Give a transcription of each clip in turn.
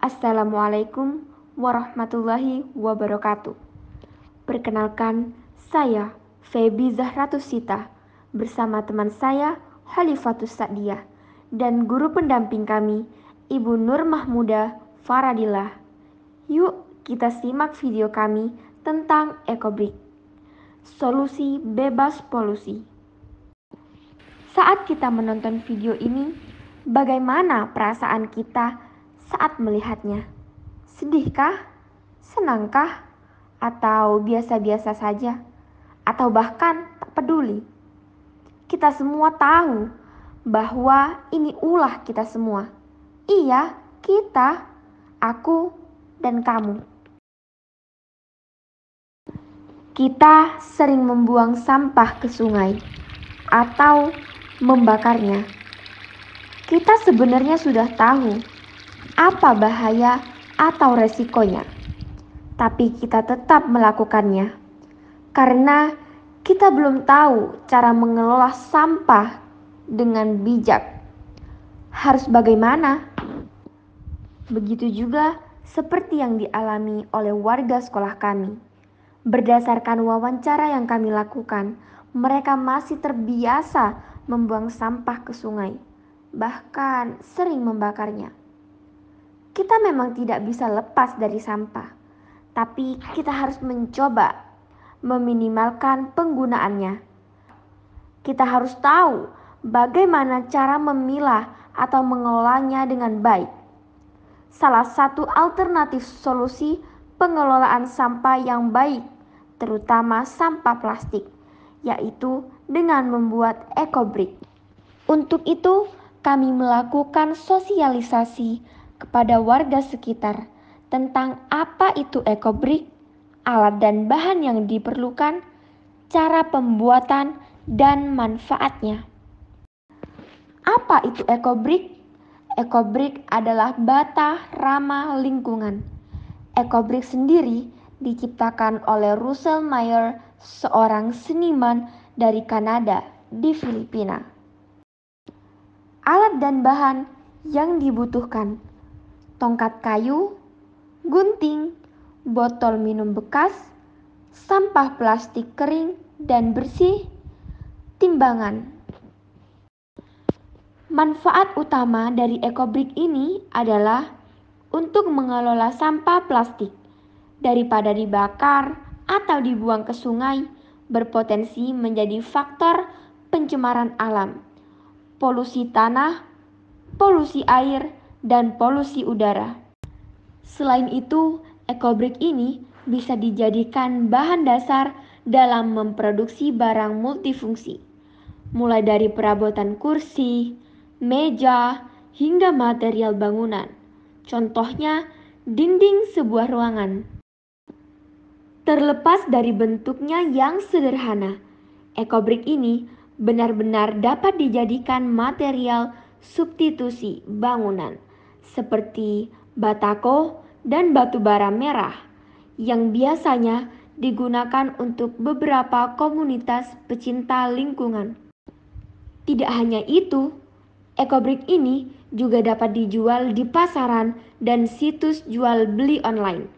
Assalamualaikum warahmatullahi wabarakatuh. Perkenalkan, saya Feby Zahratus Sita bersama teman saya Khalifatus Sa'diyah dan guru pendamping kami Ibu Nur Mahmudah Faradillah. Yuk kita simak video kami tentang EcoBrick, solusi bebas polusi. Saat kita menonton video ini, bagaimana perasaan kita saat melihatnya? Sedihkah? Senangkah? Atau biasa-biasa saja? Atau bahkan tak peduli? Kita semua tahu bahwa ini ulah kita semua. Iya, kita, aku, dan kamu. Kita sering membuang sampah ke sungai atau membakarnya. Kita sebenarnya sudah tahu apa bahaya atau resikonya, tapi kita tetap melakukannya karena kita belum tahu cara mengelola sampah dengan bijak. Harus bagaimana? Begitu juga seperti yang dialami oleh warga sekolah kami. Berdasarkan wawancara yang kami lakukan, mereka masih terbiasa membuang sampah ke sungai, bahkan sering membakarnya. Kita memang tidak bisa lepas dari sampah, tapi kita harus mencoba meminimalkan penggunaannya. Kita harus tahu bagaimana cara memilah atau mengelolanya dengan baik. Salah satu alternatif solusi pengelolaan sampah yang baik, terutama sampah plastik, yaitu dengan membuat EcoBrick. Untuk itu, kami melakukan sosialisasi kepada warga sekitar tentang apa itu EcoBrick, alat dan bahan yang diperlukan, cara pembuatan, dan manfaatnya. Apa itu EcoBrick? EcoBrick adalah bata ramah lingkungan. EcoBrick sendiri diciptakan oleh Russell Meyer, seorang seniman dari Kanada di Filipina. Alat dan bahan yang dibutuhkan: tongkat kayu, gunting, botol minum bekas, sampah plastik kering dan bersih, timbangan. Manfaat utama dari EcoBrick ini adalah untuk mengelola sampah plastik. Daripada dibakar atau dibuang ke sungai, berpotensi menjadi faktor pencemaran alam, polusi tanah, polusi air, dan polusi udara. Selain itu, EcoBrick ini bisa dijadikan bahan dasar dalam memproduksi barang multifungsi, mulai dari perabotan kursi, meja, hingga material bangunan. Contohnya, dinding sebuah ruangan. Terlepas dari bentuknya yang sederhana, EcoBrick ini benar-benar dapat dijadikan material substitusi bangunan seperti batako dan batu bara merah yang biasanya digunakan untuk beberapa komunitas pecinta lingkungan. Tidak hanya itu, EcoBrick ini juga dapat dijual di pasaran dan situs jual beli online.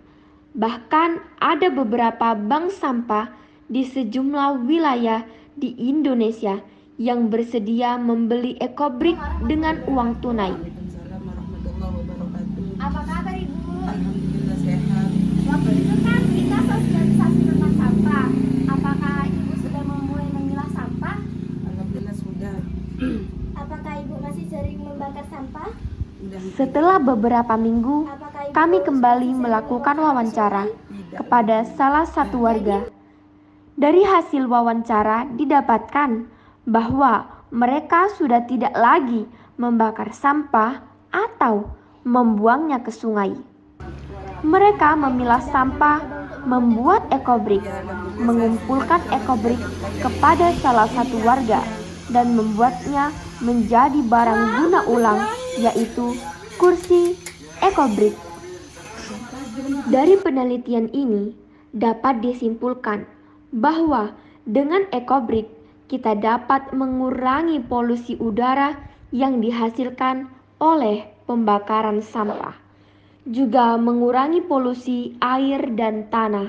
Bahkan ada beberapa bank sampah di sejumlah wilayah di Indonesia yang bersedia membeli EcoBrick dengan uang tunai. Apa kabar Ibu? Alhamdulillah sehat. Waktu itu kan kita sosialisasi tentang sampah. Apakah Ibu sudah memulai memilah sampah? Alhamdulillah sudah. Apakah Ibu masih sering membakar sampah? Setelah beberapa minggu, kami kembali melakukan wawancara kepada salah satu warga. Dari hasil wawancara didapatkan bahwa mereka sudah tidak lagi membakar sampah atau membuangnya ke sungai. Mereka memilah sampah, membuat EcoBrick, mengumpulkan EcoBrick kepada salah satu warga dan membuatnya menjadi barang guna ulang, yaitu kursi EcoBrick. Dari penelitian ini dapat disimpulkan bahwa dengan EcoBrick kita dapat mengurangi polusi udara yang dihasilkan oleh pembakaran sampah. juga mengurangi polusi air dan tanah.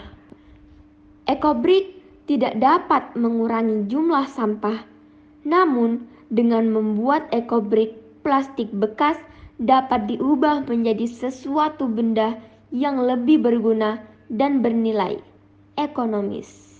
Ekobrik tidak dapat mengurangi jumlah sampah, namun dengan membuat ekobrik plastik bekas dapat diubah menjadi sesuatu benda yang lebih berguna dan bernilai ekonomis.